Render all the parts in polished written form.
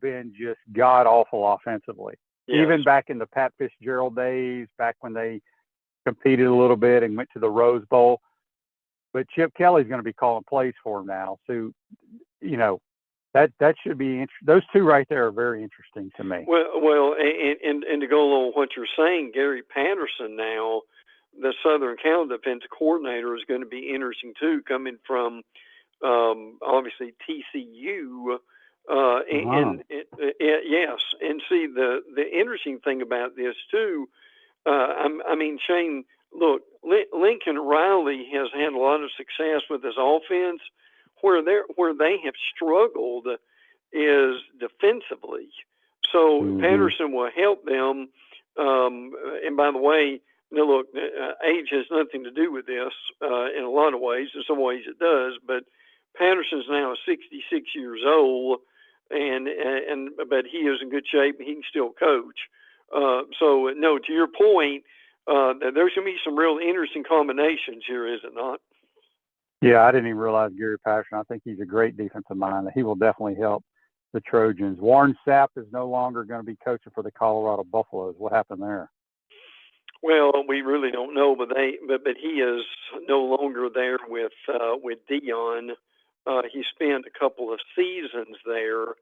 been just god-awful offensively. Yes. Even back in the Pat Fitzgerald days, back when they competed a little bit and went to the Rose Bowl. But Chip Kelly's going to be calling plays for him now. So, that should be those two right there are very interesting to me. Well, and to go along with what you're saying, Gary Patterson now, the Southern Cal defensive coordinator, is going to be interesting too, coming from obviously TCU. Yes, and see the interesting thing about this too. Shane, look, Lincoln Riley has had a lot of success with his offense. Where they have struggled is defensively. So Patterson will help them. And by the way, look, age has nothing to do with this in a lot of ways. In some ways it does. But Patterson's now 66 years old, but he is in good shape and he can still coach. So no, to your point, there's going to be some real interesting combinations here, is it not? Yeah, I didn't even realize Gary Patterson. I think he's a great defensive mind. He will definitely help the Trojans. Warren Sapp is no longer going to be coaching for the Colorado Buffaloes. What happened there? Well, we really don't know, but he is no longer there with Dion. He spent a couple of seasons there.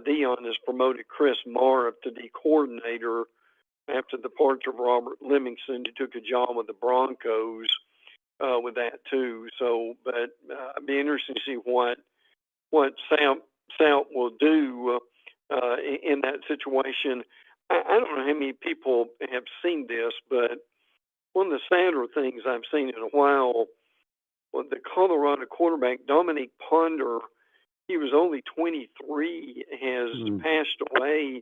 Dion has promoted Chris Marr to be coordinator after the departure of Robert Livingston, who took a job with the Broncos. With that too, so but it'd be interesting to see what Sapp will do in that situation. I don't know how many people have seen this, but one of the sadder things I've seen in a while was the Colorado quarterback Dominic Ponder. He was only 23, has passed away.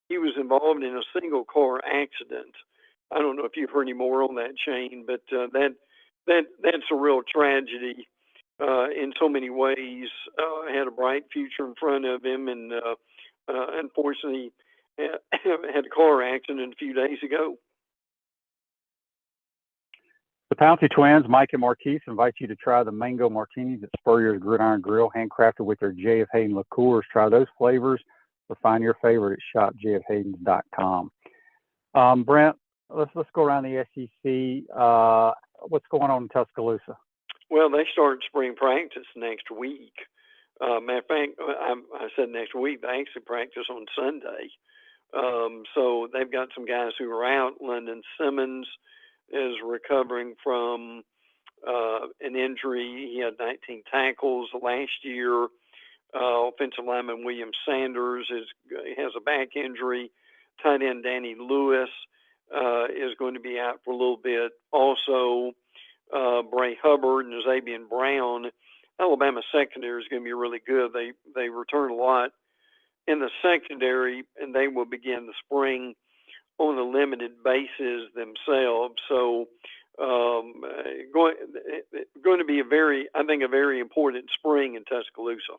He was involved in a single car accident. I don't know if you've heard any more on that, Shane, but that's a real tragedy in so many ways. Had a bright future in front of him, and unfortunately had a car accident a few days ago. The Pouncey twins, Mike and Marquise, invite you to try the mango martinis at Spurrier's Gridiron Grill, handcrafted with their J.F. Hayden liqueurs. Try those flavors or find your favorite at shopjfhaydens.com. Brent, let's go around the SEC. What's going on in Tuscaloosa? Well, they start spring practice next week. Matter of fact, I said next week. They actually practice on Sunday. So they've got some guys who are out. London Simmons is recovering from an injury. He had 19 tackles last year. Offensive lineman William Sanders has a back injury. Tight end Danny Lewis is going to be out for a little bit. Also, Bray Hubbard and Xavier Brown. Alabama secondary is going to be really good. They return a lot in the secondary, and they will begin the spring on a limited basis themselves. So, going to be a very important spring in Tuscaloosa.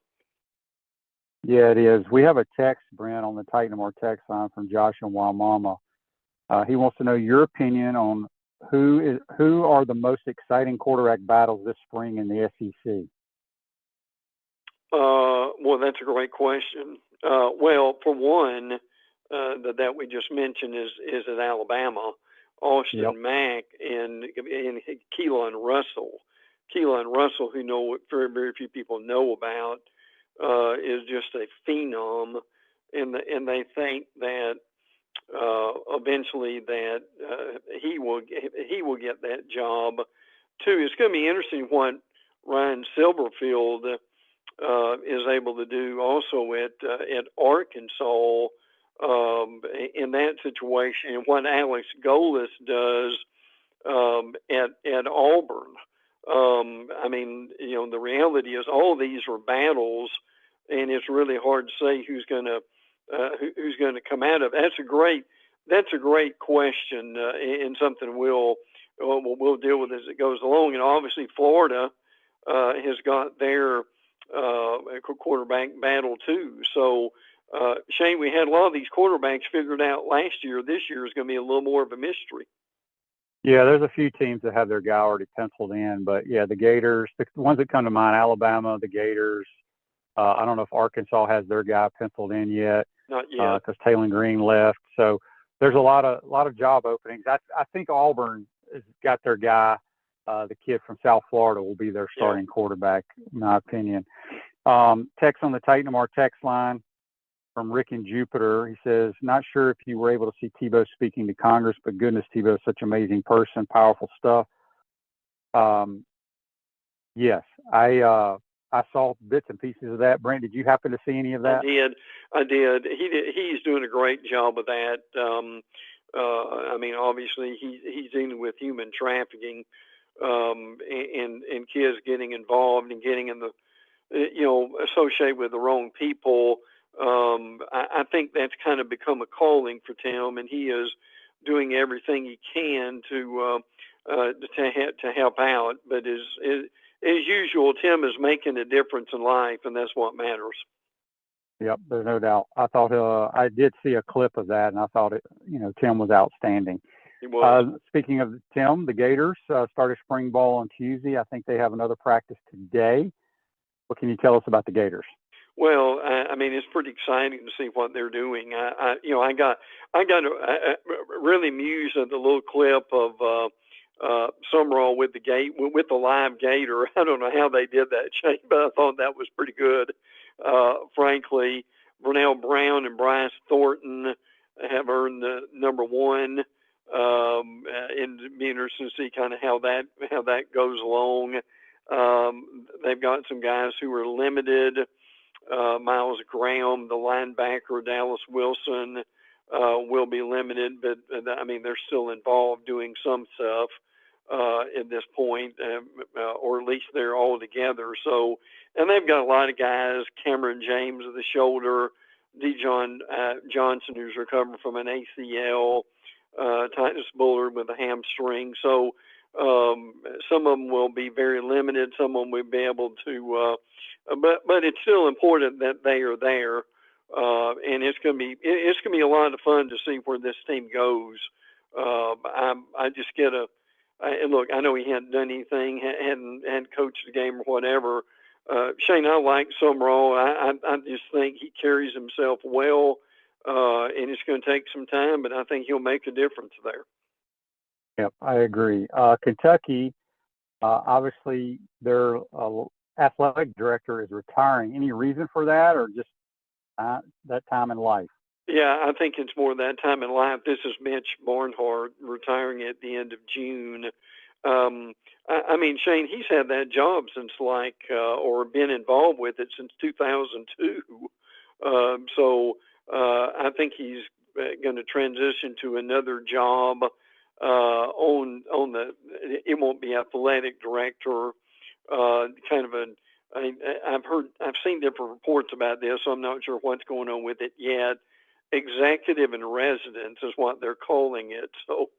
Yeah, it is. We have a text, Brent, on the Titan More text line from Josh and Wamama. He wants to know your opinion on who are the most exciting quarterback battles this spring in the SEC. Well, that's a great question. Well, for one, that we just mentioned is at Alabama, Austin Mack and Keelan Russell. Keelan Russell, who very, very few people know about, is just a phenom, and they think that eventually that he will get that job too. It's going to be interesting what Ryan Silverfield is able to do also at Arkansas in that situation, and what Alex Golis does at Auburn. The reality is all of these are battles, and it's really hard to say who's going to come out of it. That's a great question, and something we'll deal with as it goes along. And obviously, Florida has got their quarterback battle too. So, Shane, we had a lot of these quarterbacks figured out last year. This year is going to be a little more of a mystery. Yeah, there's a few teams that have their guy already penciled in, but yeah, the Gators, the ones that come to mind, Alabama, the Gators, I don't know if Arkansas has their guy penciled in yet. Not yet. Because Taylor Green left. So there's a lot of job openings. I think Auburn has got their guy. The kid from South Florida will be their starting quarterback, in my opinion. Text on the Titan Mar text line from Rick in Jupiter. He says, not sure if you were able to see Tebow speaking to Congress, but goodness, Tebow is such an amazing person, powerful stuff. Yes, I saw bits and pieces of that. Brent, did you happen to see any of that? I did. He's doing a great job of that. I mean, obviously, he's dealing with human trafficking, and kids getting involved and getting in the, associated with the wrong people. I think that's kind of become a calling for Tim, and he is doing everything he can to help out. But as usual, Tim is making a difference in life, and that's what matters. Yep, there's no doubt. I thought I did see a clip of that, and I thought Tim was outstanding. He was. Speaking of Tim, the Gators started spring ball on Tuesday. I think they have another practice today. What can you tell us about the Gators? Well, I mean, it's pretty exciting to see what they're doing. I got really amused at the little clip of Summerall with the live gator. I don't know how they did that, Shane, but I thought that was pretty good. Frankly, Vernell Brown and Bryce Thornton have earned the number one. And it'd be interesting to see kind of how that goes along. They've got some guys who are limited. Miles Graham, the linebacker, Dallas Wilson, will be limited, but I mean, they're still involved doing some stuff at this point, or at least they're all together. So, and they've got a lot of guys, Cameron James of the shoulder, Dejon Johnson, who's recovering from an ACL, Titus Bullard with a hamstring. So some of them will be very limited. Some of them will be able to, but it's still important that they are there. And it's going to be a lot of fun to see where this team goes. I just get and look, I know he hadn't done anything, hadn't coached the game or whatever. Shane, I like Summerall. I just think he carries himself well, and it's going to take some time, but I think he'll make a difference there. Yep, I agree. Kentucky, obviously, their athletic director is retiring. Any reason for that, or just that time in life? Yeah, I think it's more that time in life. This is Mitch Barnhart retiring at the end of June. I mean, Shane, he's had that job since or been involved with it since 2002. So I think he's going to transition to another job it won't be athletic director, kind of I've seen different reports about this, so I'm not sure what's going on with it yet. Executive in residence is what they're calling it. So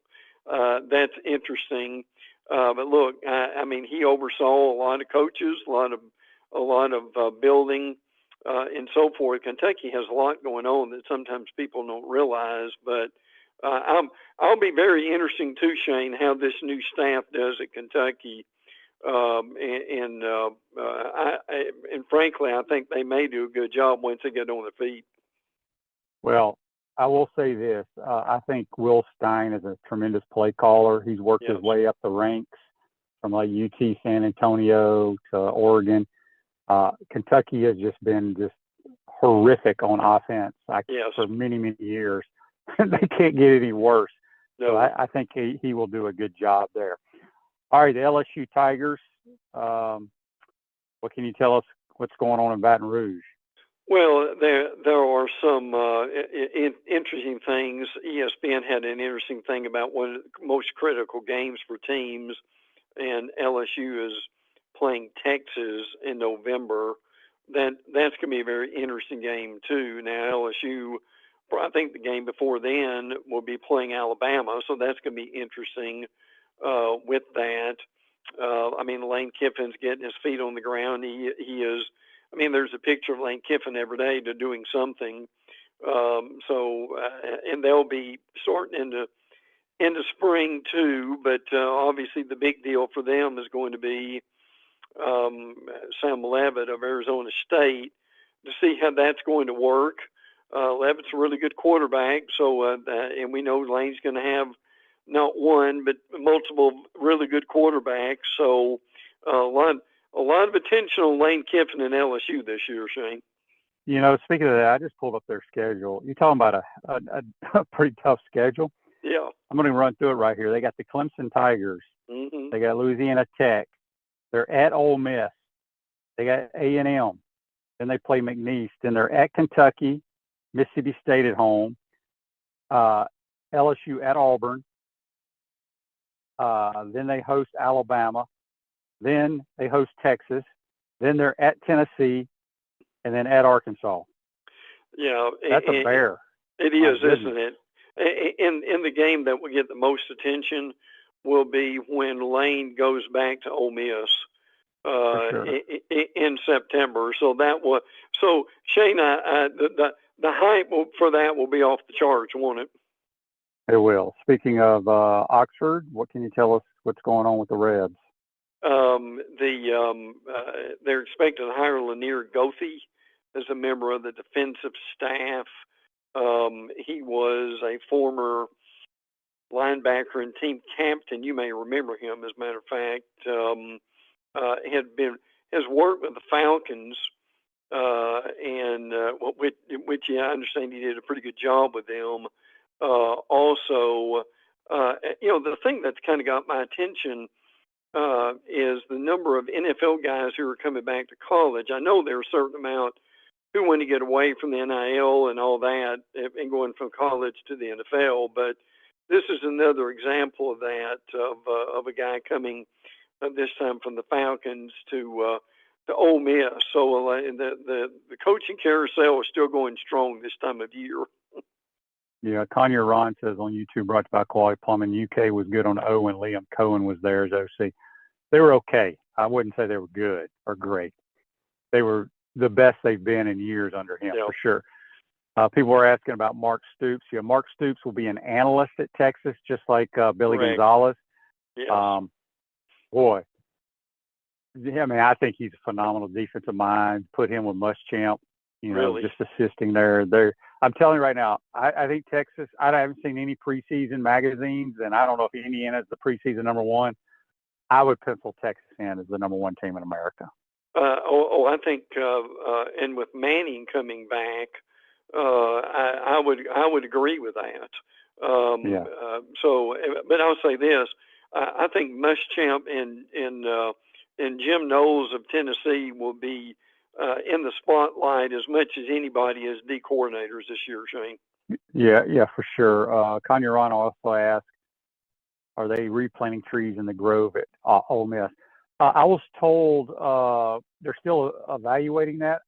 that's interesting. But look, I mean, he oversaw a lot of coaches, a lot of building, and so forth. Kentucky has a lot going on that sometimes people don't realize. But I'll be very interesting too, Shane, how this new staff does at Kentucky. And frankly, I think they may do a good job once they get on their feet. Well, I will say this. I think Will Stein is a tremendous play caller. He's worked his way up the ranks from UT San Antonio to Oregon. Kentucky has just been horrific on offense for many, many years. They can't get any worse. No. So I think he will do a good job there. All right, the LSU Tigers. What can you tell us what's going on in Baton Rouge? Well, there are some interesting things. ESPN had an interesting thing about one of the most critical games for teams, and LSU is playing Texas in November. That's going to be a very interesting game too. Now LSU, I think the game before then will be playing Alabama, so that's going to be interesting with that. I mean, Lane Kiffin's getting his feet on the ground. He is. I mean, there's a picture of Lane Kiffin every day to doing something. And they'll be starting into spring too. But obviously, the big deal for them is going to be Sam Leavitt of Arizona State. see how that's going to work. Leavitt's a really good quarterback, so and we know Lane's going to have not one but multiple really good quarterbacks. So a lot of attention on Lane Kiffin and LSU this year, Shane. You know, speaking of that, I just pulled up their schedule. You're talking about a pretty tough schedule. Yeah. I'm going to run through it right here. They got the Clemson Tigers. Mm-hmm. They got Louisiana Tech. They're at Ole Miss. They got A&M. Then they play McNeese. Then they're at Kentucky, Mississippi State at home, LSU at Auburn. Then they host Alabama. Then they host Texas. Then they're at Tennessee, and then at Arkansas. Yeah, that's a bear. It is, isn't it? In the game that will get the most attention will be when Lane goes back to Ole Miss sure. in September. So that will. So Shane, the hype for that will be off the charts, won't it? It will. Speaking of Oxford, what can you tell us what's going on with the Reds? They're expected to hire Lanier Gothi as a member of the defensive staff. He was a former linebacker and team captain. You may remember him, as a matter of fact. Has worked with the Falcons, and which I understand he did a pretty good job with them. Also, the thing that's kind of got my attention is the number of NFL guys who are coming back to college. I know there are a certain amount who want to get away from the NIL and all that and going from college to the NFL, but this is another example of that, of a guy coming this time from the Falcons to Ole Miss. So the coaching carousel is still going strong this time of year. Yeah, Tanya Ron says on YouTube, brought to you by Quality Plumbing, UK was good on O, and Liam Cohen was there as OC. They were okay. I wouldn't say they were good or great. They were the best they've been in years under him, for sure. People are asking about Mark Stoops. Yeah, Mark Stoops will be an analyst at Texas, just like Billy Gonzalez. Yes. Boy, I mean, I think he's a phenomenal defensive mind. Put him with Muschamp, really? Just assisting there. I'm telling you right now, I think Texas, I haven't seen any preseason magazines, and I don't know if Indiana is the preseason number one. I would pencil Texas in as the number one team in America. I think, and with Manning coming back, I would agree with that. But I'll say this: I think Muschamp and Jim Knowles of Tennessee will be in the spotlight as much as anybody as D coordinators this year, Shane. Yeah, for sure. Kanye Ron also asked, are they replanting trees in the Grove at Ole Miss? I was told they're still evaluating that.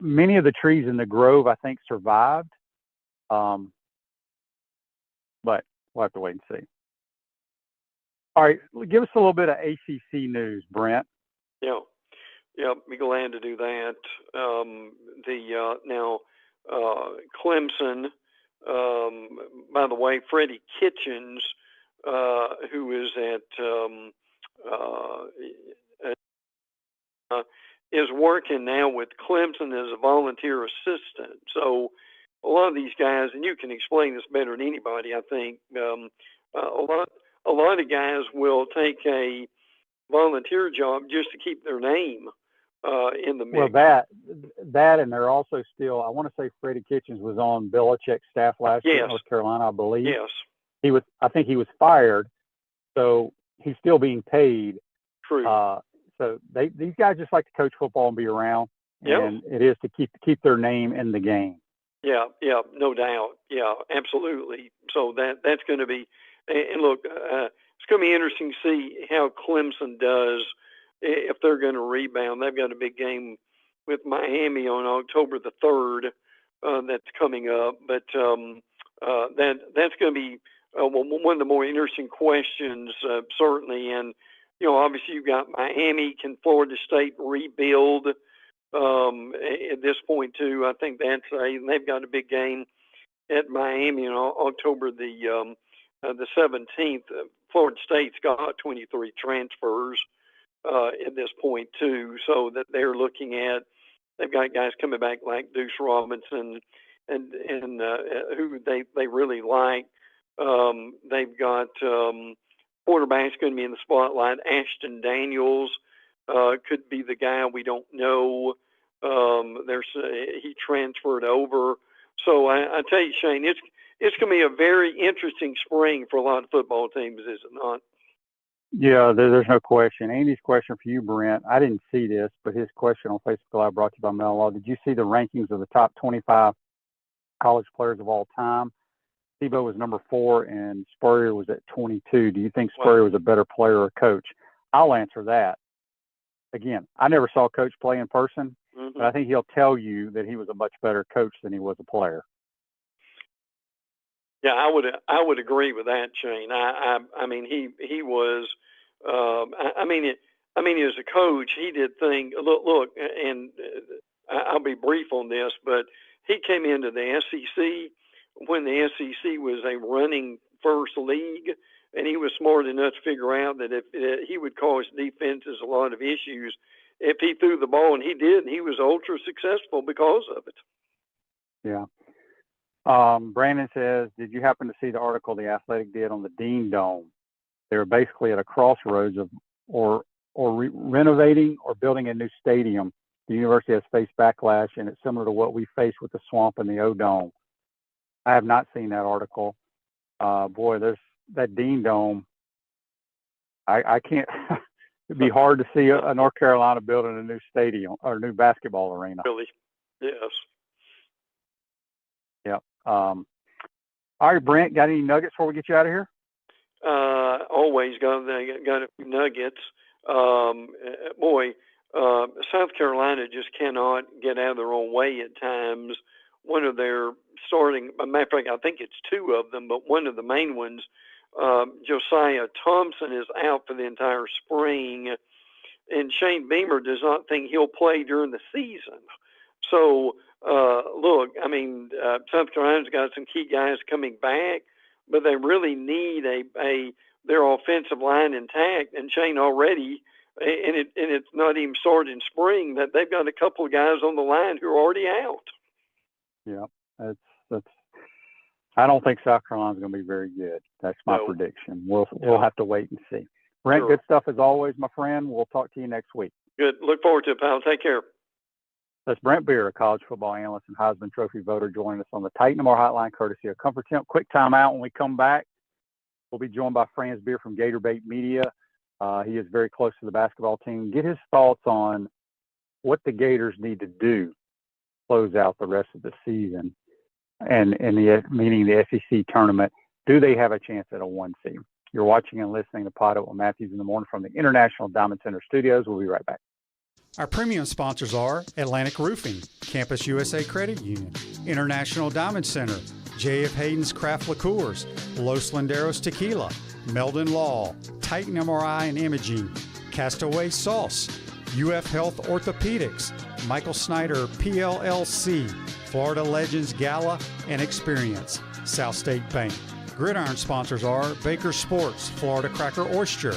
Many of the trees in the Grove, I think, survived. But we'll have to wait and see. All right, give us a little bit of ACC news, Brent. Yeah, be glad to do that. Clemson, by the way, Freddie Kitchens, who is is working now with Clemson as a volunteer assistant. So a lot of these guys, and you can explain this better than anybody, I think, a lot of guys will take a volunteer job just to keep their name in the mix. Well, that, and they're also still, I want to say Freddie Kitchens was on Belichick's staff last year in North Carolina, I believe. Yes. I think he was fired, so he's still being paid. True. So these guys just like to coach football and be around, and it is to keep their name in the game. Yeah, no doubt. Yeah, absolutely. So that's going to be, and look, it's going to be interesting to see how Clemson does if they're going to rebound. They've got a big game with Miami on October the 3rd that's coming up, but that's going to be one of the more interesting questions, certainly. And obviously you've got Miami. Can Florida State rebuild at this point too? I think they've got a big game at Miami on October the 17th. Florida State's got 23 transfers at this point too, so that they're looking at they've got guys coming back like Deuce Robinson and who they really like. They've got quarterback's going to be in the spotlight. Ashton Daniels could be the guy. We don't know. He transferred over. So I tell you, Shane, it's going to be a very interesting spring for a lot of football teams, is it not? Yeah, there's no question. Andy's question for you, Brent. I didn't see this, but his question on Facebook Live brought to you by Mel Law. Did you see the rankings of the top 25 college players of all time? Tebow was number 4 and Spurrier was at 22. Do you think Spurrier was a better player or coach? I'll answer that. Again, I never saw Coach play in person, but I think he'll tell you that he was a much better coach than he was a player. Yeah, I would agree with that, Shane. I mean, he was. I mean, as a coach, he did things. Look, and I'll be brief on this, but he came into the SEC when the SEC was a running first league, and he was smart enough to figure out that if he would cause defenses a lot of issues if he threw the ball, and he did, and he was ultra successful because of it. Yeah. Brandon says, did you happen to see the article The Athletic did on the Dean Dome? They were basically at a crossroads of renovating or building a new stadium. The university has faced backlash, and it's similar to what we faced with the Swamp and the O-Dome. I have not seen that article. There's that Dean Dome. I can't. It'd be hard to see a North Carolina building a new stadium or a new basketball arena. Really? Yes. Yep. All right, Brent, got any nuggets before we get you out of here? Always got a few nuggets. South Carolina just cannot get out of their own way at times. One of their starting, matter of fact, I think it's 2 of them, but one of the main ones, Josiah Thompson, is out for the entire spring, and Shane Beamer does not think he'll play during the season. So, look, I mean, South Carolina's got some key guys coming back, but they really need their offensive line intact. And Shane already, and it's not even started in spring, that they've got a couple of guys on the line who are already out. Yeah, that's. I don't think South Carolina's going to be very good. That's my prediction. We'll have to wait and see. Brent, good stuff as always, my friend. We'll talk to you next week. Good. Look forward to it, pal. Take care. That's Brent Beaird, a college football analyst and Heisman Trophy voter, joining us on the Titan More Hotline, courtesy of Comfort Temp. Quick timeout. When we come back, we'll be joined by Franz Beard from Gator Media. He is very close to the basketball team. Get his thoughts on what the Gators need to do to close out the rest of the season, and meaning the SEC tournament. Do they have a chance at a 1 seed? You're watching and listening to PodUp with Matthews in the Morning from the International Diamond Center Studios. We'll be right back. Our premium sponsors are Atlantic Roofing, Campus USA Credit Union, International Diamond Center, J.F. Hayden's Craft Liqueurs, Los Landeros Tequila, Meldon Law, Titan MRI and Imaging, Castaway Sauce, UF Health Orthopedics, Michael Snyder PLLC, Florida Legends Gala and Experience, South State Bank. Gridiron sponsors are Baker Sports, Florida Cracker Oyster,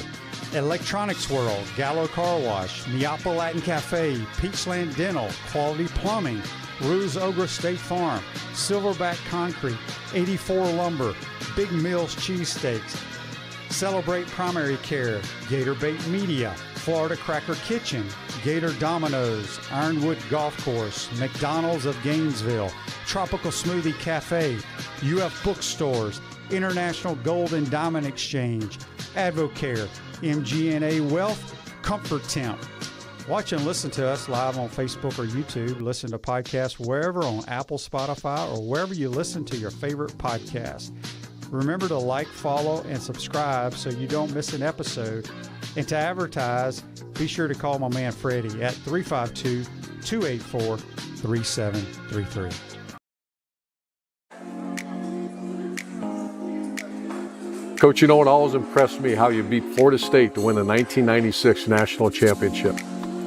Electronics World, Gallo Car Wash, Miapa Latin Cafe, Peachland Dental, Quality Plumbing, Ruse Ogre State Farm, Silverback Concrete, 84 Lumber, Big Mills Cheesesteaks, Celebrate Primary Care, Gator Bait Media, Florida Cracker Kitchen, Gator Dominoes, Ironwood Golf Course, McDonald's of Gainesville, Tropical Smoothie Cafe, UF Bookstores, International Gold and Diamond Exchange, Advocare, MGNA Wealth, Comfort Temp. Watch and listen to us live on Facebook or YouTube. Listen to podcasts wherever on Apple, Spotify, or wherever you listen to your favorite podcast. Remember to like, follow, and subscribe so you don't miss an episode. And to advertise, be sure to call my man Freddie at 352-284-3733. Coach, you know, it always impressed me how you beat Florida State to win the 1996 National Championship.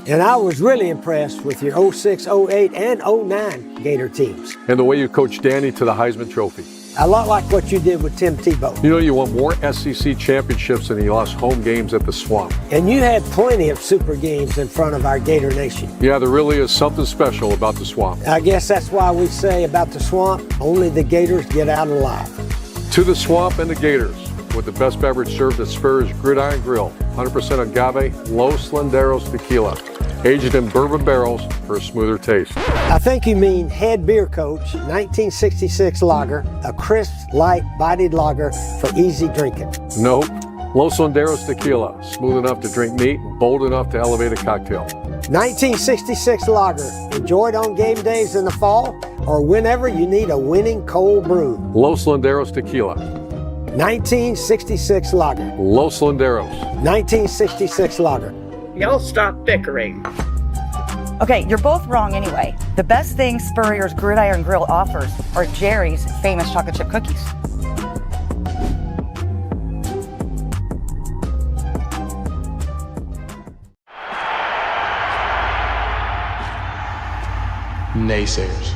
And I was really impressed with your 06, 08, and 09 Gator teams. And the way you coached Danny to the Heisman Trophy. A lot like what you did with Tim Tebow. You know, you won more SEC championships than you lost home games at the Swamp. And you had plenty of super games in front of our Gator Nation. Yeah, there really is something special about the Swamp. I guess that's why we say about the Swamp, only the Gators get out alive. To the Swamp and the Gators, with the best beverage served at Spurrier's Gridiron Grill, 100% agave Los Landeros tequila, aged in bourbon barrels for a smoother taste. I think you mean Head Beer Coach 1966 lager, a crisp, light, bodied lager for easy drinking. Nope. Los Landeros tequila, smooth enough to drink neat, bold enough to elevate a cocktail. 1966 lager, enjoyed on game days in the fall or whenever you need a winning cold brew. Los Landeros tequila. 1966 lager. Los Landeros. 1966 lager. Y'all stop bickering. Okay, you're both wrong anyway. The best thing Spurrier's Gridiron Grill offers are Jerry's famous chocolate chip cookies. Naysayers.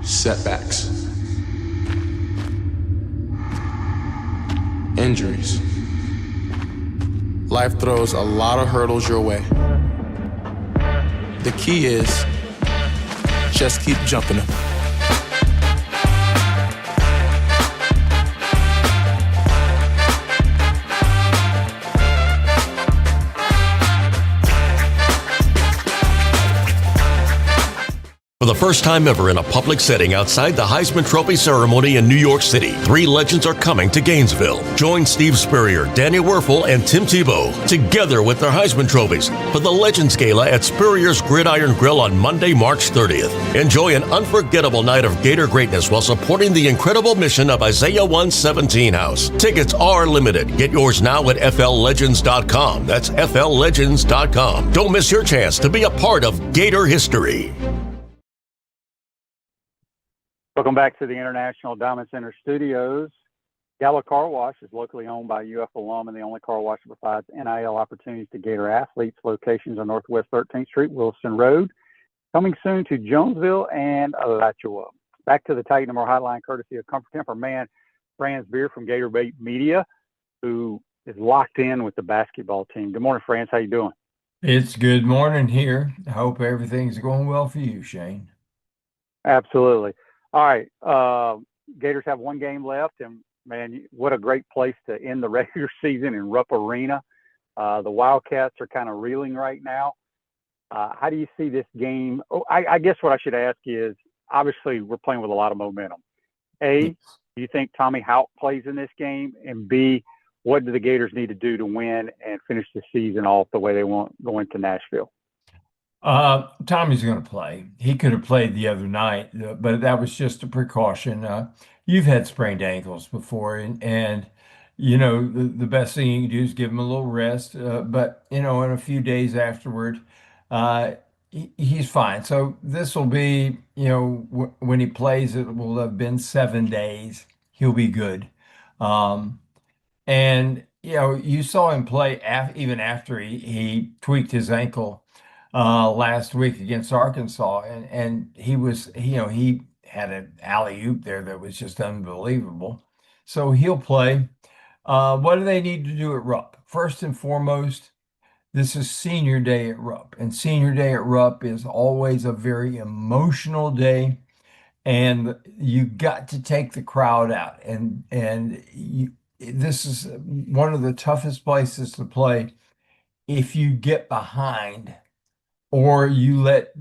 Setbacks. Injuries. Life throws a lot of hurdles your way. The key is just keep jumping them. For the first time ever in a public setting outside the Heisman Trophy ceremony in New York City, three legends are coming to Gainesville. Join Steve Spurrier, Danny Werfel, and Tim Tebow together with their Heisman trophies for the Legends Gala at Spurrier's Gridiron Grill on Monday, March 30th. Enjoy an unforgettable night of Gator greatness while supporting the incredible mission of Isaiah 117 House. Tickets are limited. Get yours now at FLLegends.com. That's FLLegends.com. Don't miss your chance to be a part of Gator history. Welcome back to the International Diamond Center Studios. Gallo Car Wash is locally owned by UF alum and the only car wash that provides NIL opportunities to Gator athletes. Locations on Northwest 13th Street, Wilson Road. Coming soon to Jonesville and Alachua. Back to the Titan More Hotline, courtesy of Comfort Temper man Franz Beard from Gator Media, who is locked in with the basketball team. Good morning, Franz. How you doing? It's good morning here. I hope everything's going well for you, Shane. Absolutely. All right. Gators have one game left, and man, what a great place to end the regular season in Rupp Arena. The Wildcats are kind of reeling right now. How do you see this game? Oh, I guess what I should ask is, obviously, we're playing with a lot of momentum. A, do you think Tommy Houck plays in this game? And B, what do the Gators need to do to win and finish the season off the way they want going to Nashville? Tommy's going to play. He could have played the other night, but that was just a precaution. You've had sprained ankles before, and you know the best thing you can do is give him a little rest. But you know, in a few days afterward, he's fine. So this will be, you know, when he plays, it will have been 7 days. He'll be good. And you know, you saw him play even after he tweaked his ankle last week against Arkansas, and he was, you know, he had an alley-oop there that was just unbelievable. So he'll play. What do they need to do at Rupp? First and foremost, this is senior day at Rupp, and senior day at Rupp is always a very emotional day, and you got to take the crowd out, and this is one of the toughest places to play if you get behind or you let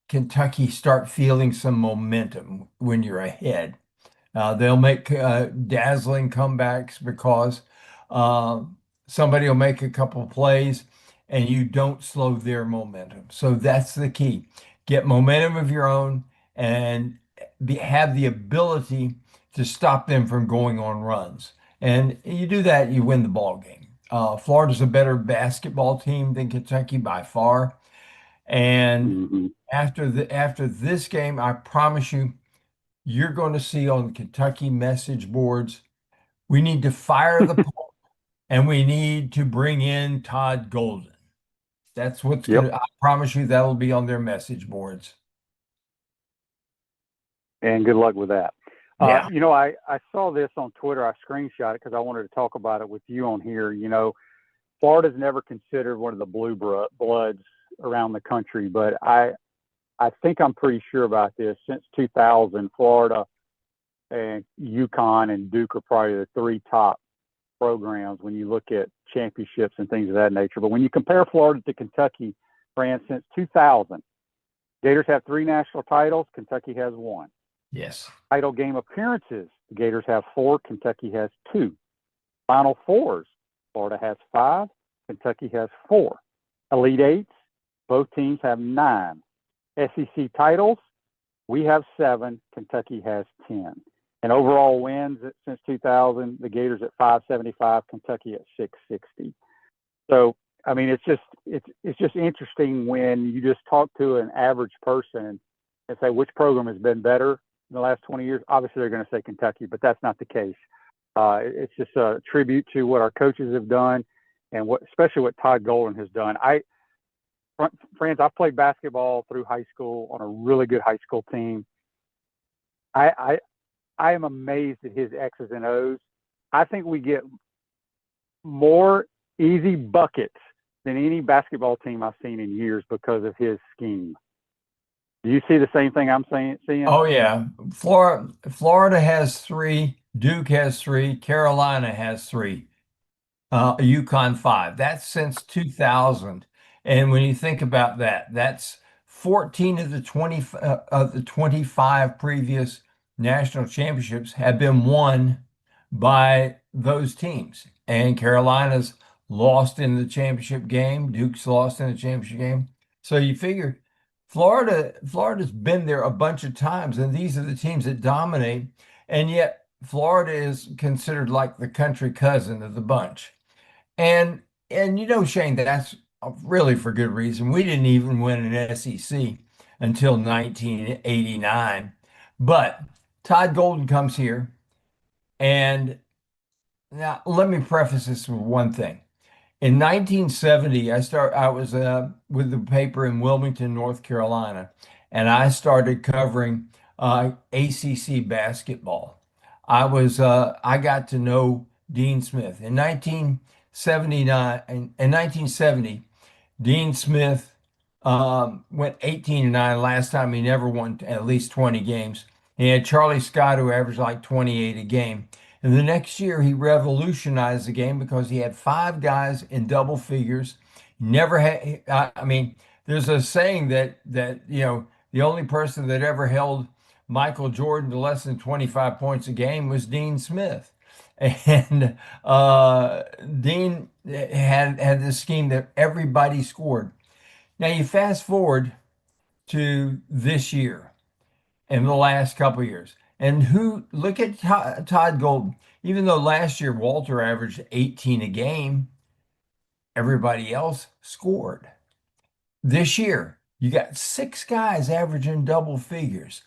Kentucky start feeling some momentum when you're ahead. They'll make dazzling comebacks because somebody will make a couple plays and you don't slow their momentum. So that's the key. Get momentum of your own and have the ability to stop them from going on runs. And you do that, you win the ball game. Florida's a better basketball team than Kentucky by far. And after this game, I promise you, you're going to see on the Kentucky message boards, we need to fire the Pope and we need to bring in Todd Golden. That's what's going to, I promise you, that'll be on their message boards. And good luck with that. Yeah. I saw this on Twitter. I screenshot it because I wanted to talk about it with you on here. Florida's never considered one of the blue bloods around the country, but I think I'm pretty sure about this. Since 2000, Florida and UConn and Duke are probably the three top programs when you look at championships and things of that nature. But when you compare Florida to Kentucky, Franz, since 2000, Gators have 3 national titles. Kentucky has 1. Yes. Title game appearances, the Gators have 4. Kentucky has 2. Final Fours, Florida has 5. Kentucky has 4. Elite Eights, both teams have 9. SEC titles, we have 7. Kentucky has 10. And overall wins since 2000, the Gators at 575, Kentucky at 660. So, I mean, it's just interesting when you just talk to an average person and say which program has been better in the last 20 years. Obviously, they're going to say Kentucky, but that's not the case. It's just a tribute to what our coaches have done and especially what Todd Golden has done. Friends, I've played basketball through high school on a really good high school team. I am amazed at his X's and O's. I think we get more easy buckets than any basketball team I've seen in years because of his scheme. Do you see the same thing I'm seeing? Oh, yeah. Florida has 3. Duke has 3. Carolina has 3. UConn 5. That's since 2000. And when you think about that, that's 14 of the 25 previous national championships have been won by those teams. And Carolina's lost in the championship game. Duke's lost in the championship game. So you figure Florida's been there a bunch of times, and these are the teams that dominate. And yet Florida is considered like the country cousin of the bunch. And Shane, that's really for good reason. We didn't even win an SEC until 1989. But Todd Golden comes here, and now let me preface this with one thing. In 1970, I was with the paper in Wilmington, North Carolina, and I started covering ACC basketball. I got to know Dean Smith in 1970. Dean Smith went 18-9 last time. He never won at least 20 games. He had Charlie Scott, who averaged like 28 a game. And the next year, he revolutionized the game because he had 5 guys in double figures. Never had. I mean, there's a saying that the only person that ever held Michael Jordan to less than 25 points a game was Dean Smith. And Dean had this scheme that everybody scored. Now you fast forward to this year and the last couple of years, and look at Todd Golden. Even though last year Walter averaged 18 a game, everybody else scored. This year, you got 6 guys averaging double figures.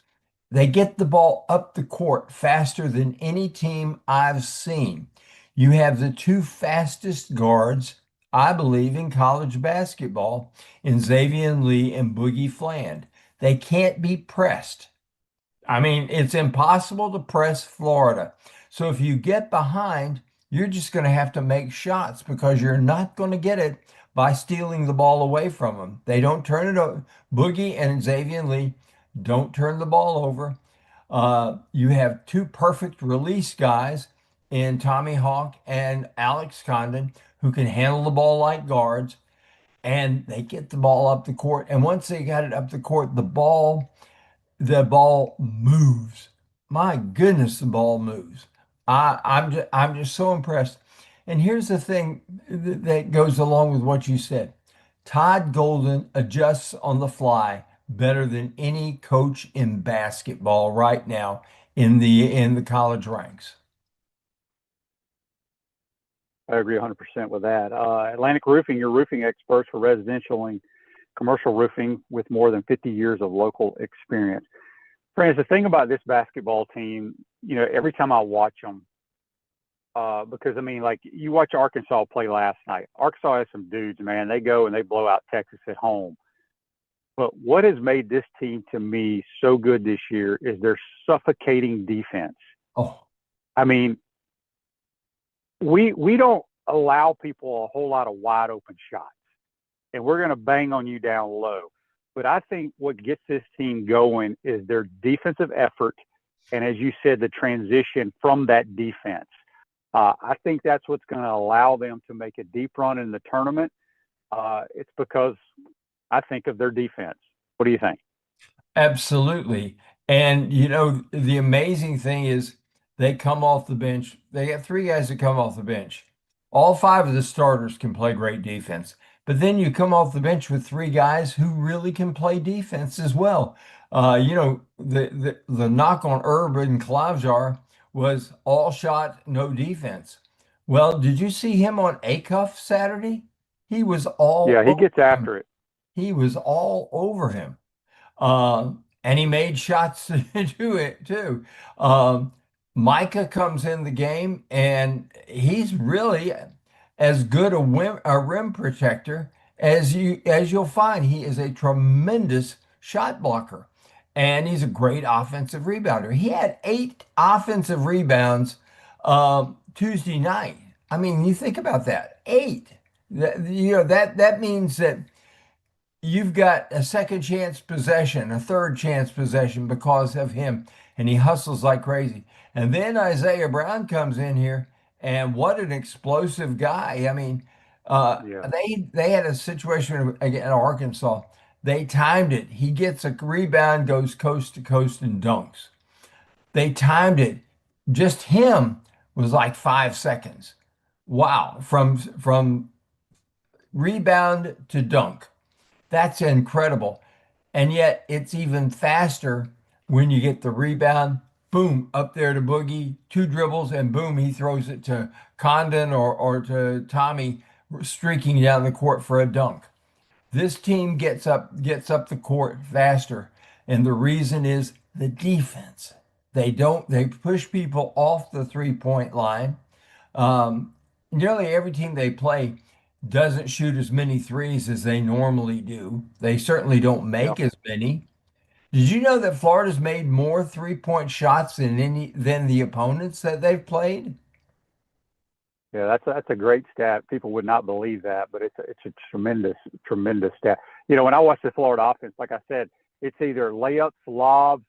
They get the ball up the court faster than any team I've seen. You have the 2 fastest guards, I believe, in college basketball, in Xavier Lee and Boogie Fland. They can't be pressed. I mean, it's impossible to press Florida. So if you get behind, you're just going to have to make shots because you're not going to get it by stealing the ball away from them. They don't turn it over. Boogie and Xavier Lee don't turn the ball over. You have 2 perfect release guys in Tommy Hawk and Alex Condon who can handle the ball like guards, and they get the ball up the court. And once they got it up the court, the ball moves. My goodness, the ball moves. I'm just so impressed. And here's the thing that goes along with what you said. Todd Golden adjusts on the fly better than any coach in basketball right now in the college ranks. I agree 100% with that. Atlantic Roofing, your roofing experts for residential and commercial roofing with more than 50 years of local experience. Friends, the thing about this basketball team, every time I watch them, because, I mean, like you watch Arkansas play last night. Arkansas has some dudes, man. They go and they blow out Texas at home. But what has made this team to me so good this year is their suffocating defense. Oh, I mean, we don't allow people a whole lot of wide open shots, and we're going to bang on you down low. But I think what gets this team going is their defensive effort, and as you said, the transition from that defense. I think that's what's going to allow them to make a deep run in the tournament. It's because I think of their defense. What do you think? absolutely. And the amazing thing is they come off the bench. They got three guys that come off the bench. All five of the starters can play great defense. But then you come off the bench with three guys who really can play defense as well. The knock on Urban Klavjar was all shot, no defense. Well, did you see him on Acuff Saturday? He was all Yeah, he gets over him. after it. He was all over him. And he made shots to do it too. Micah comes in the game, and he's really as good a rim protector as you'll find. He is a tremendous shot blocker, and he's a great offensive rebounder. He had 8 offensive rebounds Tuesday night. I mean, you think about that, 8. That means that you've got a second chance possession, a third chance possession because of him, and he hustles like crazy. And then Isaiah Brown comes in here, and what an explosive guy. I mean, they had a situation again in Arkansas. They timed it. He gets a rebound, goes coast to coast, and dunks. They timed it. Just him was like 5 seconds. Wow, from rebound to dunk. That's incredible. And yet it's even faster when you get the rebound, boom, up there to Boogie, 2 dribbles, and boom, he throws it to Condon or to Tommy streaking down the court for a dunk. This team gets up the court faster. And the reason is the defense. They push people off the 3-point line. Nearly every team they play doesn't shoot as many threes as they normally do. They certainly don't make as many. Did you know that Florida's made more 3-point shots than the opponents that they've played? Yeah, that's a great stat. People would not believe that, but it's a tremendous stat. When I watch the Florida offense, like I said, it's either layups, lobs,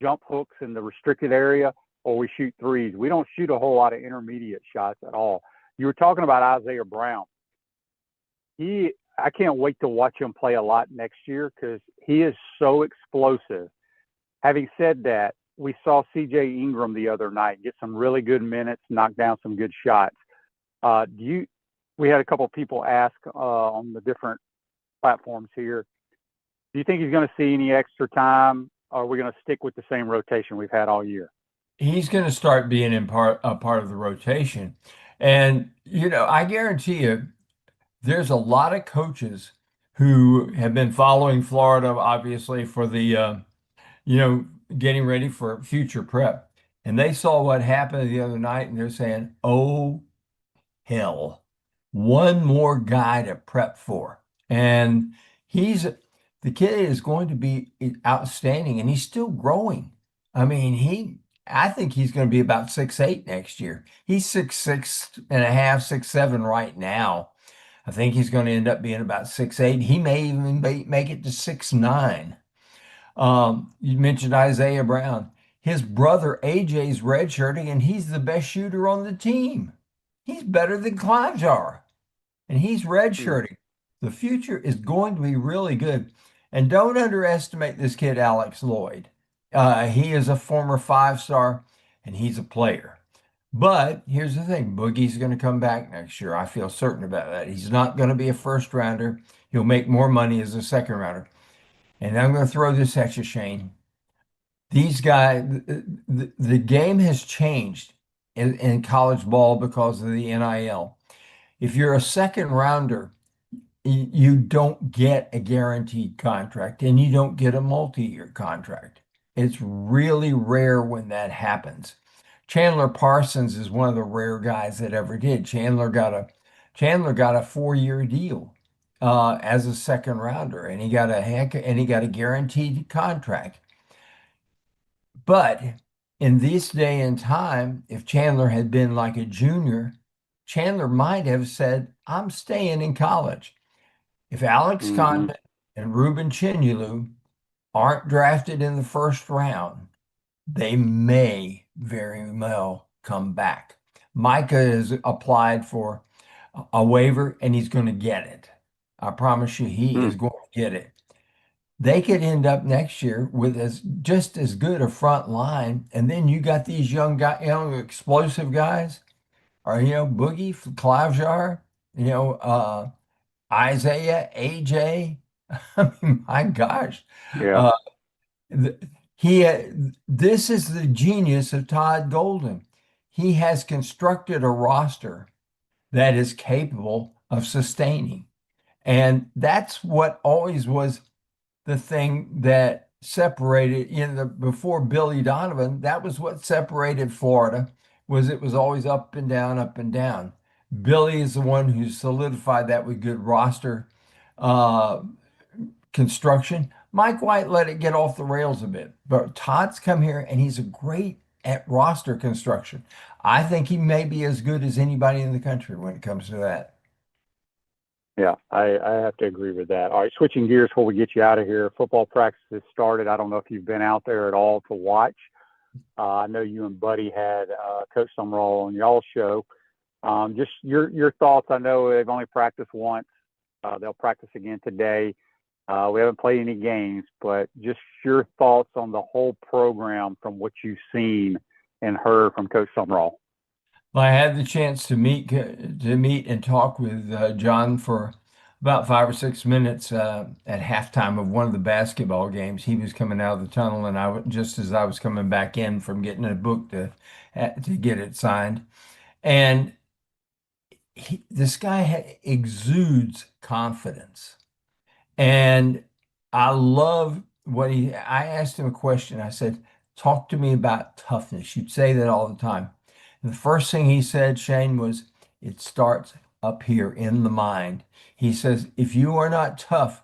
jump hooks in the restricted area, or we shoot threes. We don't shoot a whole lot of intermediate shots at all. You were talking about Isaiah Brown. I can't wait to watch him play a lot next year because he is so explosive. Having said that, we saw C.J. Ingram the other night get some really good minutes, knock down some good shots. We had a couple of people ask on the different platforms here, do you think he's going to see any extra time, or are we going to stick with the same rotation we've had all year? He's going to start being a part of the rotation. And, I guarantee you, there's a lot of coaches who have been following Florida, obviously, for the, getting ready for future prep. And they saw what happened the other night, and they're saying, oh, hell, one more guy to prep for. And the kid is going to be outstanding, and he's still growing. I mean, I think he's going to be about 6'8" next year. He's 6'6" and a half, 6'7" right now. I think he's going to end up being about 6'8". He may even make it to 6'9". You mentioned Isaiah Brown. His brother AJ's redshirting, and he's the best shooter on the team. He's better than Klavjar, and he's redshirting. The future is going to be really good. And don't underestimate this kid, Alex Lloyd. He is a former 5-star, and he's a player. But here's the thing, Boogie's going to come back next year. I feel certain about that. He's not going to be a first rounder. He'll make more money as a second rounder. And I'm going to throw this at you, Shane. These guys, the game has changed in college ball because of the NIL. If you're a second rounder, you don't get a guaranteed contract, and you don't get a multi-year contract. It's really rare when that happens. Chandler Parsons is one of the rare guys that ever did. Chandler got a 4-year deal. as a second rounder, and he got a guaranteed contract. But in this day and time, if Chandler had been like a junior, Chandler might have said, "I'm staying in college." If Alex Condon and Ruben Chinulu aren't drafted in the first round, they may very well come back. Micah has applied for a waiver and he's going to get it. I promise you, he is going to get it. They could end up next year with just as good a front line. And then you got these young explosive guys, or, Boogie, Klavjar, Isaiah, AJ. I mean, my gosh. Yeah. This is the genius of Todd Golden. He has constructed a roster that is capable of sustaining. And that's what always was the thing that separated before Billy Donovan. That was what separated Florida, was it was always up and down, up and down. Billy is the one who solidified that with good roster construction. Mike White let it get off the rails a bit, but Todd's come here and he's great at roster construction. I think he may be as good as anybody in the country when it comes to that. Yeah, I have to agree with that. All right, switching gears before we get you out of here. Football practice has started. I don't know if you've been out there at all to watch. I know you and Buddy had Coach Summerall on y'all's show. Just your thoughts. I know they've only practiced once. They'll practice again today. We haven't played any games, but just your thoughts on the whole program from what you've seen and heard from Coach Summerall. Well, I had the chance to meet and talk with John for about 5 or 6 minutes at halftime of one of the basketball games. He was coming out of the tunnel, and just as I was coming back in from getting a book to get it signed, and this guy exudes confidence, and I love I asked him a question. I said, "Talk to me about toughness." You'd say that all the time. The first thing he said, Shane, was, "It starts up here in the mind." He says, if you are not tough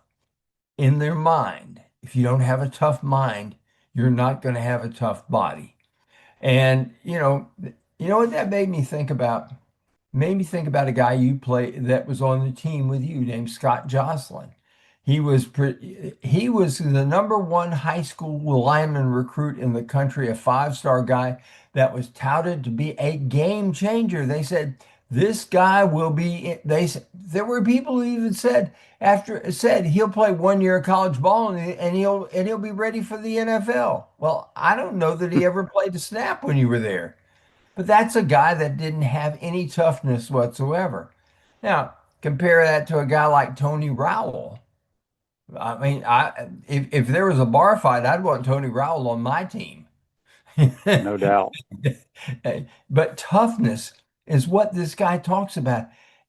in their mind, if you don't have a tough mind, you're not going to have a tough body. And, you know what that made me think about? Made me think about a guy that was on the team with you named Scott Jocelyn. He was the #1 high school lineman recruit in the country, a 5-star guy that was touted to be a game changer. They said, this guy will be, there were people who even said he'll play 1 year of college ball and he'll be ready for the NFL. Well, I don't know that he ever played a snap when you were there, but that's a guy that didn't have any toughness whatsoever. Now, compare that to a guy like Tony Rowell. I mean, if there was a bar fight, I'd want Tony Rowell on my team. No doubt. But toughness is what this guy talks about.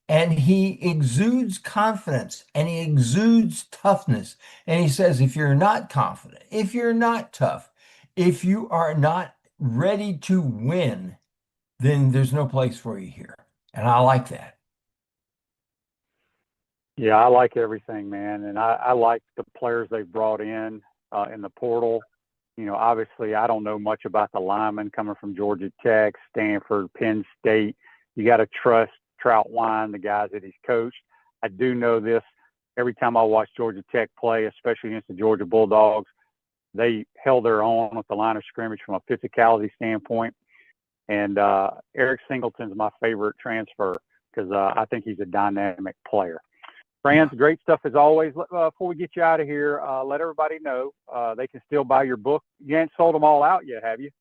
And he exudes confidence and he exudes toughness. And he says, if you're not confident, if you're not tough, if you are not ready to win, then there's no place for you here. And I like that. Yeah, I like everything, man. And I like the players they've brought in the portal. You know, obviously, I don't know much about the linemen coming from Georgia Tech, Stanford, Penn State. You got to trust Troutwine, the guys that he's coached. I do know this. Every time I watch Georgia Tech play, especially against the Georgia Bulldogs, they held their own with the line of scrimmage from a physicality standpoint. And Eric Singleton's my favorite transfer because I think he's a dynamic player. Franz, great stuff as always. Before we get you out of here, let everybody know they can still buy your book. You ain't sold them all out yet, have you?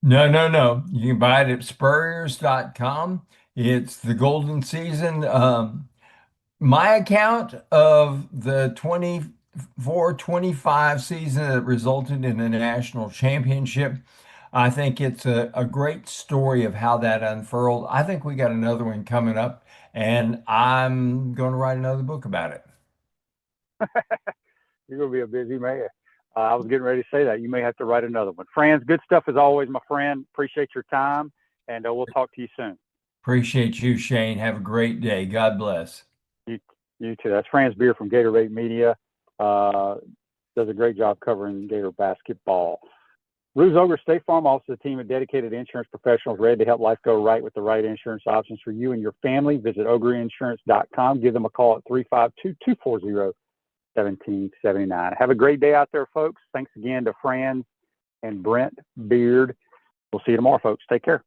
No. You can buy it at spurriers.com. It's the golden season. My account of the 24-25 season that resulted in a national championship, I think it's a great story of how that unfurled. I think we got another one coming up, and I'm going to write another book about it. You're going to be a busy man. I was getting ready to say that. You may have to write another one. Franz, good stuff as always, my friend. Appreciate your time, and we'll talk to you soon. Appreciate you, Shane. Have a great day. God bless. You too. That's Franz Beard from Gator Media. Does a great job covering Gator basketball. Rue's Ogre State Farm, also a team of dedicated insurance professionals ready to help life go right with the right insurance options for you and your family. Visitogreinsurance.com. Give them a call at 352-240-1779. Have a great day out there, folks. Thanks again to Franz and Brent Beard. We'll see you tomorrow, folks. Take care.